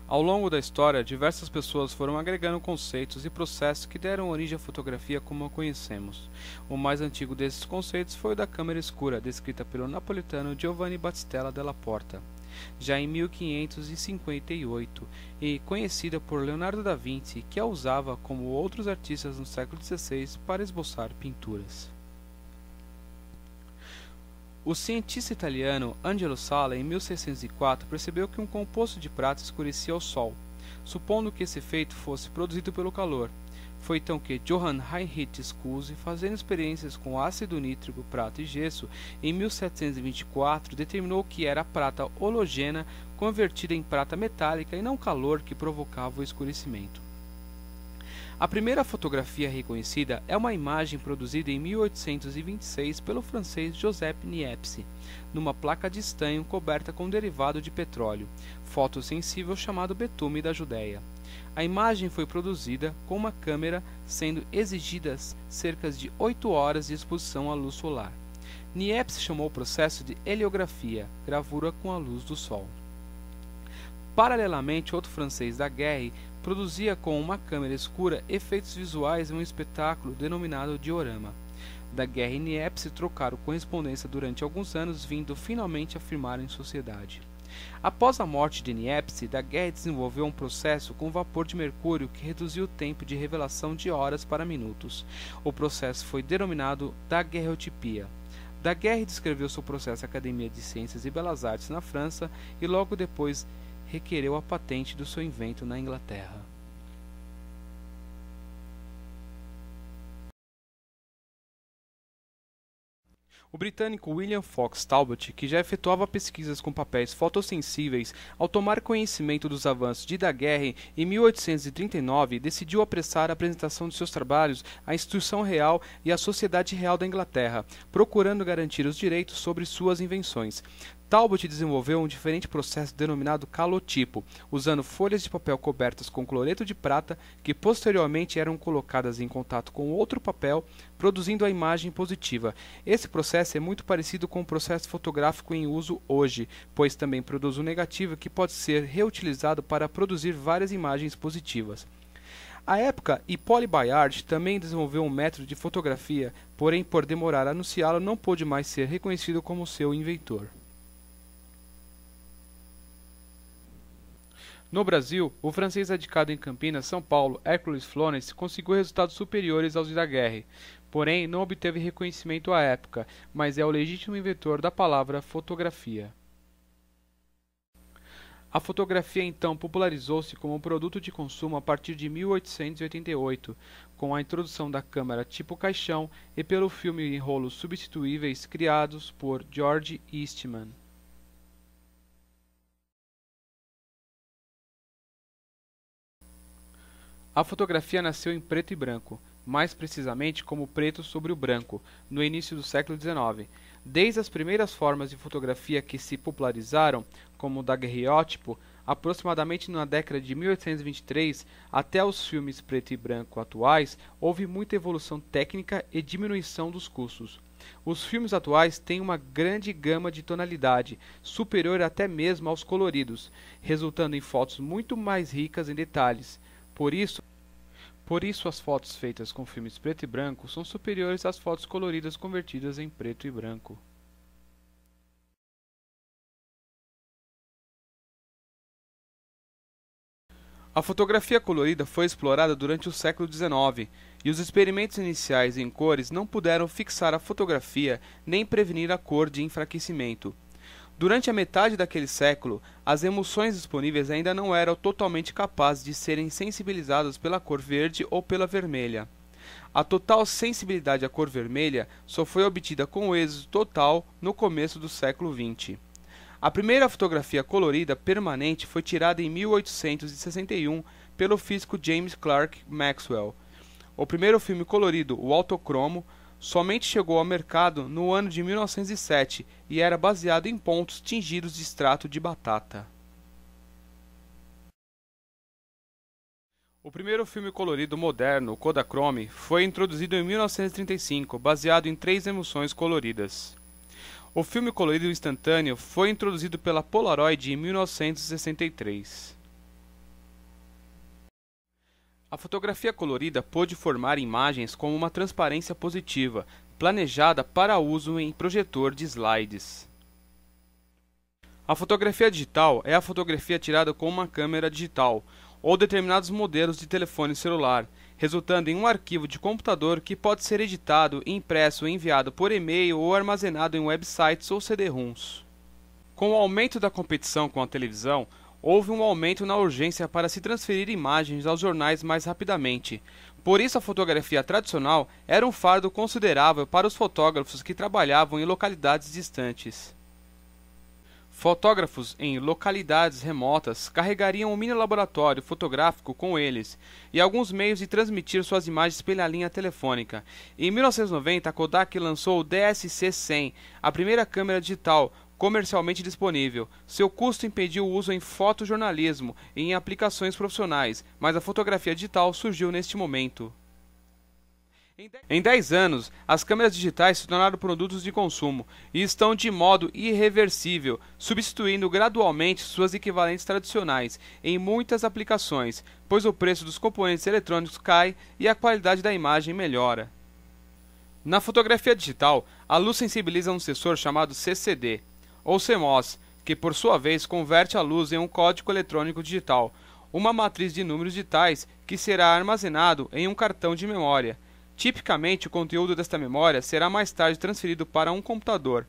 Ao longo da história, diversas pessoas foram agregando conceitos e processos que deram origem à fotografia como a conhecemos. O mais antigo desses conceitos foi o da câmera escura, descrita pelo napolitano Giovanni Battistella della Porta, já em 1558, e conhecida por Leonardo da Vinci, que a usava, como outros artistas no século XVI, para esboçar pinturas. O cientista italiano Angelo Sala, em 1604, percebeu que um composto de prata escurecia ao sol, supondo que esse efeito fosse produzido pelo calor. Foi então que Johann Heinrich Schulze, fazendo experiências com ácido nítrico, prata e gesso, em 1724, determinou que era a prata halogena convertida em prata metálica e não calor que provocava o escurecimento. A primeira fotografia reconhecida é uma imagem produzida em 1826 pelo francês Joseph Niepce, numa placa de estanho coberta com derivado de petróleo, fotossensível chamado betume da Judéia. A imagem foi produzida com uma câmera, sendo exigidas cerca de 8 horas de exposição à luz solar. Niepce chamou o processo de heliografia, gravura com a luz do sol. Paralelamente, outro francês, Daguerre, produzia com uma câmera escura efeitos visuais em um espetáculo denominado diorama. Daguerre e Niepce trocaram correspondência durante alguns anos, vindo finalmente a firmar em sociedade. Após a morte de Niepce, Daguerre desenvolveu um processo com vapor de mercúrio que reduziu o tempo de revelação de horas para minutos. O processo foi denominado daguerreotipia. Daguerre descreveu seu processo à Academia de Ciências e Belas Artes na França e logo depois requereu a patente do seu invento na Inglaterra. O britânico William Fox Talbot, que já efetuava pesquisas com papéis fotossensíveis, ao tomar conhecimento dos avanços de Daguerre, em 1839, decidiu apressar a apresentação de seus trabalhos à Instituição Real e à Sociedade Real da Inglaterra, procurando garantir os direitos sobre suas invenções. Talbot desenvolveu um diferente processo denominado calotipo, usando folhas de papel cobertas com cloreto de prata, que posteriormente eram colocadas em contato com outro papel, produzindo a imagem positiva. Esse processo é muito parecido com o processo fotográfico em uso hoje, pois também produz um negativo que pode ser reutilizado para produzir várias imagens positivas. À época, Hippolyte Bayard também desenvolveu um método de fotografia, porém, por demorar a anunciá-lo, não pôde mais ser reconhecido como seu inventor. No Brasil, o francês radicado em Campinas, São Paulo, Hercules Florence, conseguiu resultados superiores aos de Daguerre, porém não obteve reconhecimento à época, mas é o legítimo inventor da palavra fotografia. A fotografia então popularizou-se como um produto de consumo a partir de 1888, com a introdução da câmera tipo caixão e pelo filme em rolos substituíveis criados por George Eastman. A fotografia nasceu em preto e branco, mais precisamente como preto sobre o branco, no início do século XIX. Desde as primeiras formas de fotografia que se popularizaram, como o daguerreótipo, aproximadamente na década de 1823, até os filmes preto e branco atuais, houve muita evolução técnica e diminuição dos custos. Os filmes atuais têm uma grande gama de tonalidade, superior até mesmo aos coloridos, resultando em fotos muito mais ricas em detalhes. Por isso, as fotos feitas com filmes preto e branco são superiores às fotos coloridas convertidas em preto e branco. A fotografia colorida foi explorada durante o século XIX, e os experimentos iniciais em cores não puderam fixar a fotografia nem prevenir a cor de enfraquecimento. Durante a metade daquele século, as emulsões disponíveis ainda não eram totalmente capazes de serem sensibilizadas pela cor verde ou pela vermelha. A total sensibilidade à cor vermelha só foi obtida com êxito total no começo do século XX. A primeira fotografia colorida permanente foi tirada em 1861 pelo físico James Clerk Maxwell. O primeiro filme colorido, o autocromo, somente chegou ao mercado no ano de 1907 e era baseado em pontos tingidos de extrato de batata. O primeiro filme colorido moderno, o Kodachrome, foi introduzido em 1935, baseado em 3 emulsões coloridas. O filme colorido instantâneo foi introduzido pela Polaroid em 1963. A fotografia colorida pôde formar imagens com uma transparência positiva, planejada para uso em projetor de slides. A fotografia digital é a fotografia tirada com uma câmera digital ou determinados modelos de telefone celular, resultando em um arquivo de computador que pode ser editado, impresso, enviado por e-mail ou armazenado em websites ou CD-ROMs. Com o aumento da competição com a televisão, houve um aumento na urgência para se transferir imagens aos jornais mais rapidamente. Por isso, a fotografia tradicional era um fardo considerável para os fotógrafos que trabalhavam em localidades distantes. Fotógrafos em localidades remotas carregariam um mini laboratório fotográfico com eles e alguns meios de transmitir suas imagens pela linha telefônica. Em 1990, a Kodak lançou o DSC-100, a primeira câmera digital comercialmente disponível. Seu custo impediu o uso em fotojornalismo e em aplicações profissionais, mas a fotografia digital surgiu neste momento. Em 10 anos, as câmeras digitais se tornaram produtos de consumo e estão de modo irreversível, substituindo gradualmente suas equivalentes tradicionais em muitas aplicações, pois o preço dos componentes eletrônicos cai e a qualidade da imagem melhora. Na fotografia digital, a luz sensibiliza um sensor chamado CCD, ou CMOS, que por sua vez converte a luz em um código eletrônico digital, uma matriz de números digitais que será armazenado em um cartão de memória. Tipicamente, o conteúdo desta memória será mais tarde transferido para um computador.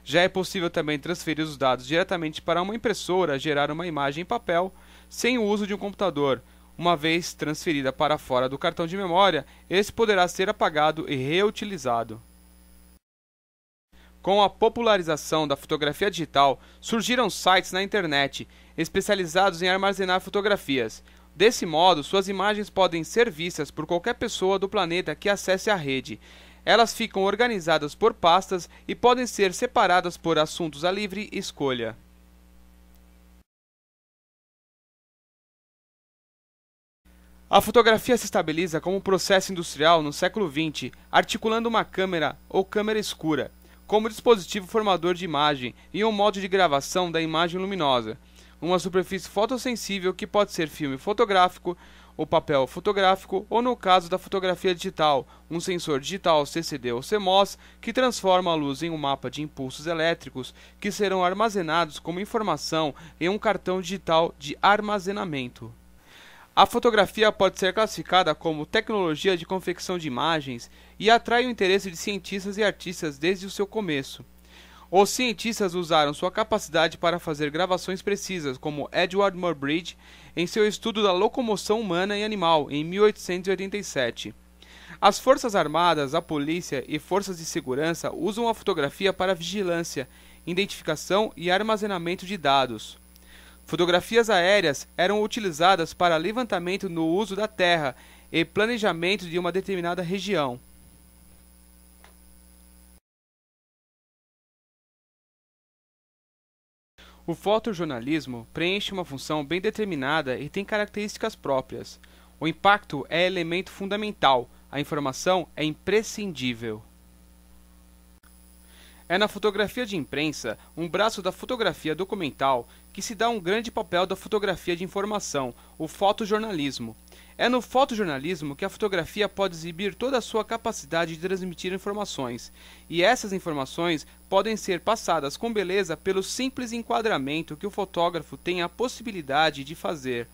Já é possível também transferir os dados diretamente para uma impressora, gerar uma imagem em papel, sem o uso de um computador. Uma vez transferida para fora do cartão de memória, esse poderá ser apagado e reutilizado. Com a popularização da fotografia digital, surgiram sites na internet, especializados em armazenar fotografias. Desse modo, suas imagens podem ser vistas por qualquer pessoa do planeta que acesse a rede. Elas ficam organizadas por pastas e podem ser separadas por assuntos à livre escolha. A fotografia se estabiliza como um processo industrial no século XX, articulando uma câmera ou câmera escura, como dispositivo formador de imagem e um modo de gravação da imagem luminosa. Uma superfície fotossensível que pode ser filme fotográfico, o papel fotográfico ou, no caso da fotografia digital, um sensor digital CCD ou CMOS que transforma a luz em um mapa de impulsos elétricos que serão armazenados como informação em um cartão digital de armazenamento. A fotografia pode ser classificada como tecnologia de confecção de imagens e atrai o interesse de cientistas e artistas desde o seu começo. Os cientistas usaram sua capacidade para fazer gravações precisas, como Edward Murbridge em seu estudo da locomoção humana e animal, em 1887. As Forças Armadas, a polícia e forças de segurança usam a fotografia para vigilância, identificação e armazenamento de dados. Fotografias aéreas eram utilizadas para levantamento no uso da terra e planejamento de uma determinada região. O fotojornalismo preenche uma função bem determinada e tem características próprias. O impacto é elemento fundamental, a informação é imprescindível. É na fotografia de imprensa, um braço da fotografia documental, que se dá um grande papel da fotografia de informação, o fotojornalismo. É no fotojornalismo que a fotografia pode exibir toda a sua capacidade de transmitir informações, e essas informações podem ser passadas com beleza pelo simples enquadramento que o fotógrafo tem a possibilidade de fazer.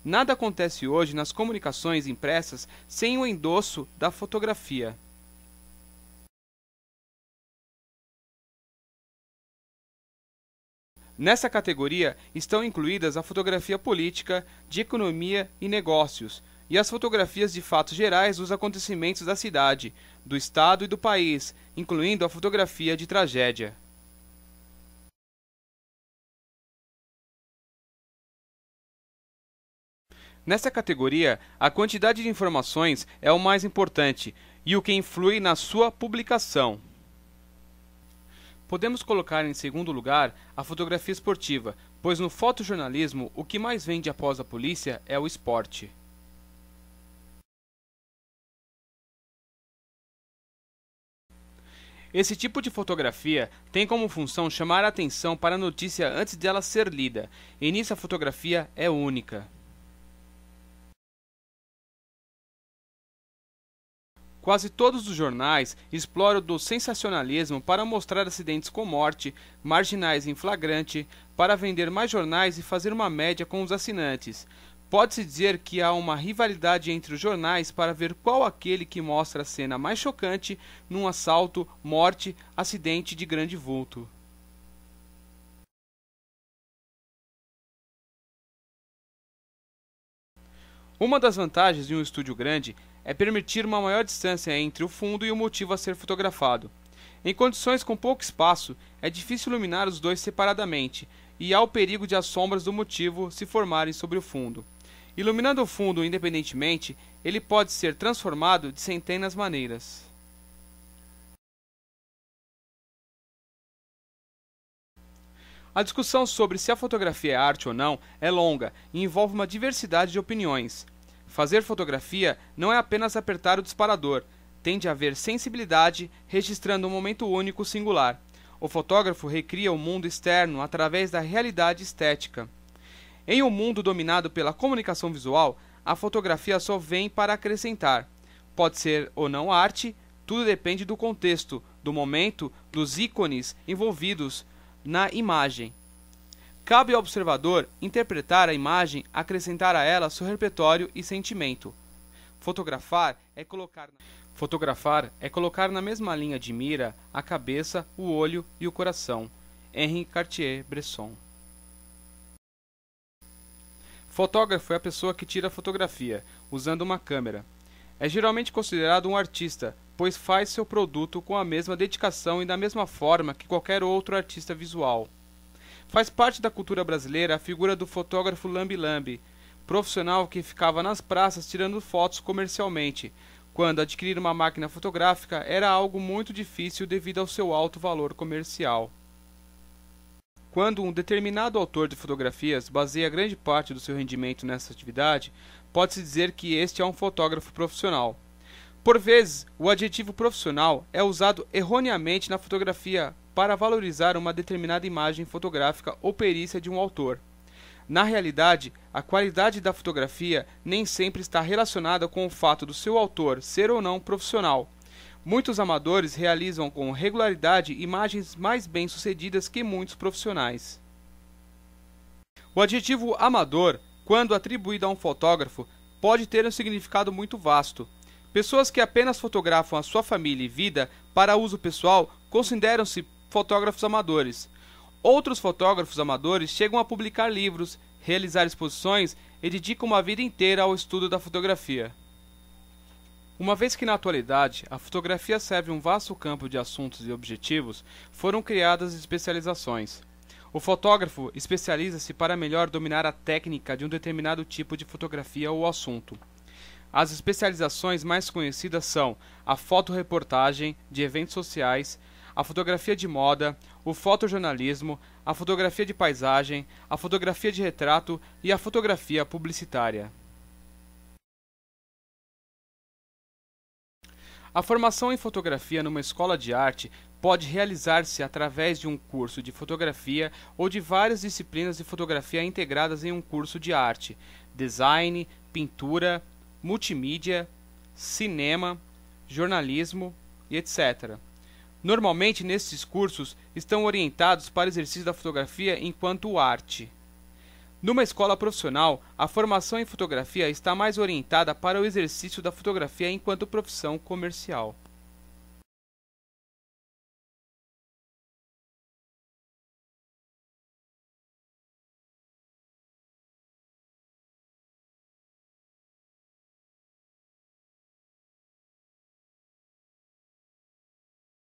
Nada acontece hoje nas comunicações impressas sem o endosso da fotografia. Nessa categoria estão incluídas a fotografia política, de economia e negócios, e as fotografias de fatos gerais dos acontecimentos da cidade, do estado e do país, incluindo a fotografia de tragédia. Nessa categoria, a quantidade de informações é o mais importante e o que influi na sua publicação. Podemos colocar em segundo lugar a fotografia esportiva, pois no fotojornalismo o que mais vende após a polícia é o esporte. Esse tipo de fotografia tem como função chamar a atenção para a notícia antes dela ser lida, e nisso a fotografia é única. Quase todos os jornais exploram do sensacionalismo para mostrar acidentes com morte, marginais em flagrante, para vender mais jornais e fazer uma média com os assinantes. Pode-se dizer que há uma rivalidade entre os jornais para ver qual aquele que mostra a cena mais chocante num assalto, morte, acidente de grande vulto. Uma das vantagens de um estúdio grande é permitir uma maior distância entre o fundo e o motivo a ser fotografado. Em condições com pouco espaço, é difícil iluminar os dois separadamente, e há o perigo de as sombras do motivo se formarem sobre o fundo. Iluminando o fundo independentemente, ele pode ser transformado de centenas maneiras. A discussão sobre se a fotografia é arte ou não é longa e envolve uma diversidade de opiniões. Fazer fotografia não é apenas apertar o disparador, tem de haver sensibilidade, registrando um momento único singular. O fotógrafo recria o mundo externo através da realidade estética. Em um mundo dominado pela comunicação visual, a fotografia só vem para acrescentar. Pode ser ou não arte, tudo depende do contexto, do momento, dos ícones envolvidos na imagem. Cabe ao observador interpretar a imagem, acrescentar a ela seu repertório e sentimento. Fotografar é colocar na mesma linha de mira a cabeça, o olho e o coração. Henri Cartier-Bresson. Fotógrafo é a pessoa que tira a fotografia, usando uma câmera. É geralmente considerado um artista, pois faz seu produto com a mesma dedicação e da mesma forma que qualquer outro artista visual. Faz parte da cultura brasileira a figura do fotógrafo lambe-lambe, profissional que ficava nas praças tirando fotos comercialmente, quando adquirir uma máquina fotográfica era algo muito difícil devido ao seu alto valor comercial. Quando um determinado autor de fotografias baseia grande parte do seu rendimento nessa atividade, pode-se dizer que este é um fotógrafo profissional. Por vezes, o adjetivo profissional é usado erroneamente na fotografia para valorizar uma determinada imagem fotográfica ou perícia de um autor. Na realidade, a qualidade da fotografia nem sempre está relacionada com o fato do seu autor ser ou não profissional. Muitos amadores realizam com regularidade imagens mais bem-sucedidas que muitos profissionais. O adjetivo amador, quando atribuído a um fotógrafo, pode ter um significado muito vasto. Pessoas que apenas fotografam a sua família e vida para uso pessoal consideram-se fotógrafos amadores. Outros fotógrafos amadores chegam a publicar livros, realizar exposições e dedicam uma vida inteira ao estudo da fotografia. Uma vez que na atualidade a fotografia serve um vasto campo de assuntos e objetivos, foram criadas especializações. O fotógrafo especializa-se para melhor dominar a técnica de um determinado tipo de fotografia ou assunto. As especializações mais conhecidas são a fotoreportagem de eventos sociais, a fotografia de moda, o fotojornalismo, a fotografia de paisagem, a fotografia de retrato e a fotografia publicitária. A formação em fotografia numa escola de arte pode realizar-se através de um curso de fotografia ou de várias disciplinas de fotografia integradas em um curso de arte, design, pintura, multimídia, cinema, jornalismo e etc. Normalmente, nesses cursos, estão orientados para o exercício da fotografia enquanto arte. Numa escola profissional, a formação em fotografia está mais orientada para o exercício da fotografia enquanto profissão comercial.